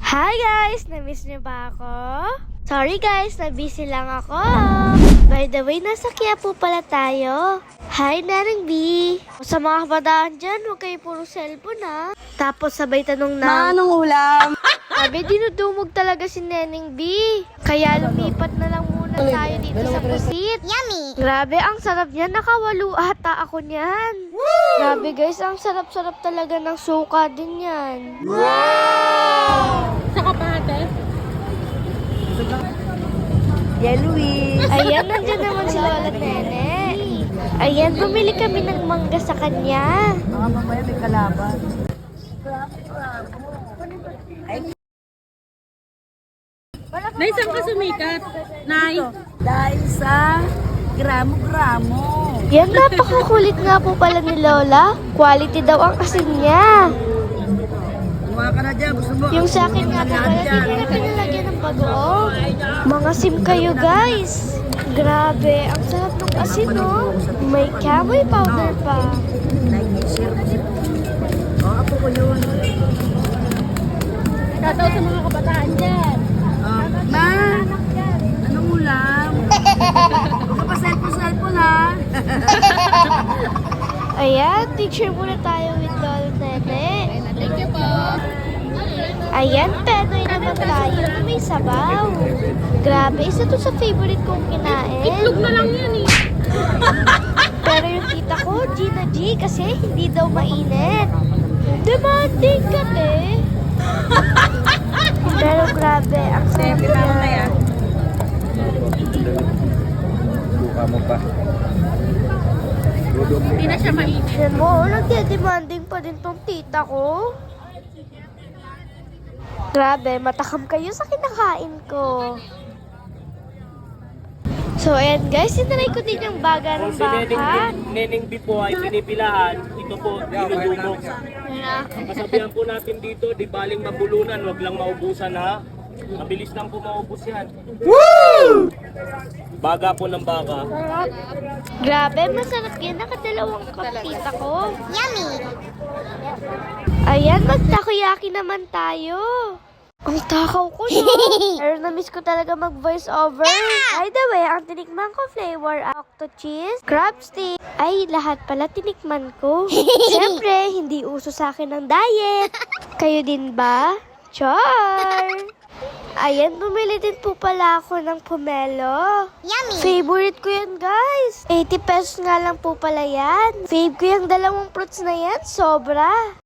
Hi guys! Na-miss niyo ba ako? Sorry guys, na-busy lang ako. By the way, nasa Quiapo pala tayo. Hi Naring B! Sa mga kabataan dyan, huwag kayo puro cellphone ha. Tapos sabay tanong na, Anong ulam? sabi dinudumog talaga si Neneng B. Kaya lumipat na lang muna tayo dito sa pusit. Yummy! Grabe, ang sarap niyan. Nakawalo ata ako niyan. Grabe guys, ang sarap-sarap talaga ng suka din yan. Sa kapate? Yellowy. Ayan, nandiyan naman si Lola Nene. Ayan, bumili kami ng mangga sa kanya. Baka mamaya may kalaban. Nay, saan ka sumikat? Nay? Dahil sa gramo-gramo. Yan, napakakulit nga po pala ni Lola. Quality daw ang asin niya. Kuha ka na dyan. Gusto mo? Yung sa akin nga po pala, hindi ko na pinalagyan ng bagoong. Mga sim kayo guys. Grabe, ang sarap ng asin no. May camoy powder pa. Apo ko yun. Tataw sa mga kabataan dyan. Ma, anong ulam? Huwag ka pa cellphone ha. Ayan, picture muna tayo with Lola Nene. Thank you po. Ayan, penoy naman tayo na may sabaw. Grabe, isa to sa favorite kong kinain. Itlog na lang yan eh. Pero yung tita ko, Gina G, kasi hindi daw mainit. Demanding ka, te. Pero grabe, ang sarap niya. Buka mo pa. Hindi na siya mainit. Yan mo, nagde-demanding pa din tong tita ko. Grabe, matakam kayo sa kinakain ko. So, ayan guys, sinanay ko din yung baga ng Kung si baka. Neneng B po ay pinipilahan, ito po, dinudumog. Kasabihan po natin dito, di baling mabulunan, wag lang maubusan ha. Mabilis lang po maubos yan. Woo! Baga po ng baka. Grabe, masarap yan. Nakadalawang cup tita ko. Yummy! Ayan, mag-takoyaki naman tayo. Ang takaw ko, no? Pero na-miss ko talaga mag-voice over. By the way, ang tinikman ko flavor, octo cheese, crab stick. Ay, lahat pala tinikman ko. Siyempre, hindi uso sa akin ng diet. Kayo din ba? Char! Ayan, bumili din po pala ako ng pomelo. Yummy! Favorite ko yan, guys. 80 pesos nga lang po pala yan. Fave ko yung dalawang fruits na yan. Sobra.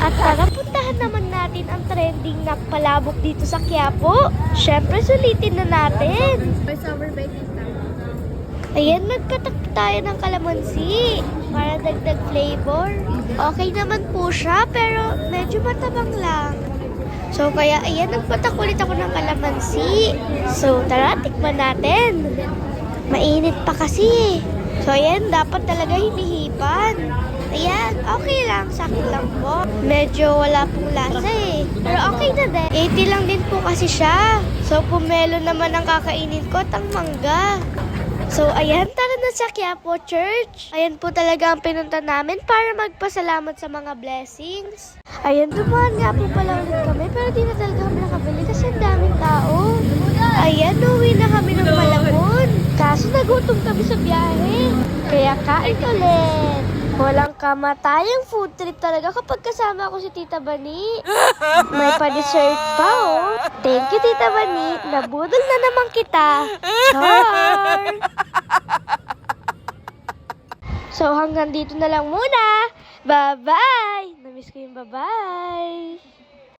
At tara, puntahan naman natin ang trending na palabok dito sa Quiapo. Siyempre, sulitin na natin. Ayan, magkatak tayo ng kalamansi para dagdag flavor. Okay naman po siya, pero medyo matabang lang. So, kaya ayan, nagpatak ulit ako ng kalamansi. So, tara, tikman natin. Mainit pa kasi. So, ayan, dapat talaga hinihipan. Ayan, okay lang. Sa akin lang po. Medyo wala pong lasa eh. Pero okay na din. 80 lang din po kasi siya. So, pomelo naman ang kakainin ko at ang mangga. So, ayan, tara na sa Quiapo Church. Ayan po talaga ang pinunta namin para magpasalamat sa mga blessings. Ayan, dumaan nga po pala ulit kami, pero di na talaga kami nakabili kasi ang daming tao. Ayan, uwi na kami ng Malabon. Kaso nagutom kami sa biyahe. Kaya kain ulit. Walang kamatayang food trip talaga kapag kasama ko si Tita Bani. May pa-dessert pa, oh. Thank you, Tita Bani. Nabudol na naman kita. Char! So, hanggang dito na lang muna. Bye-bye! Namiss ko yung bye-bye.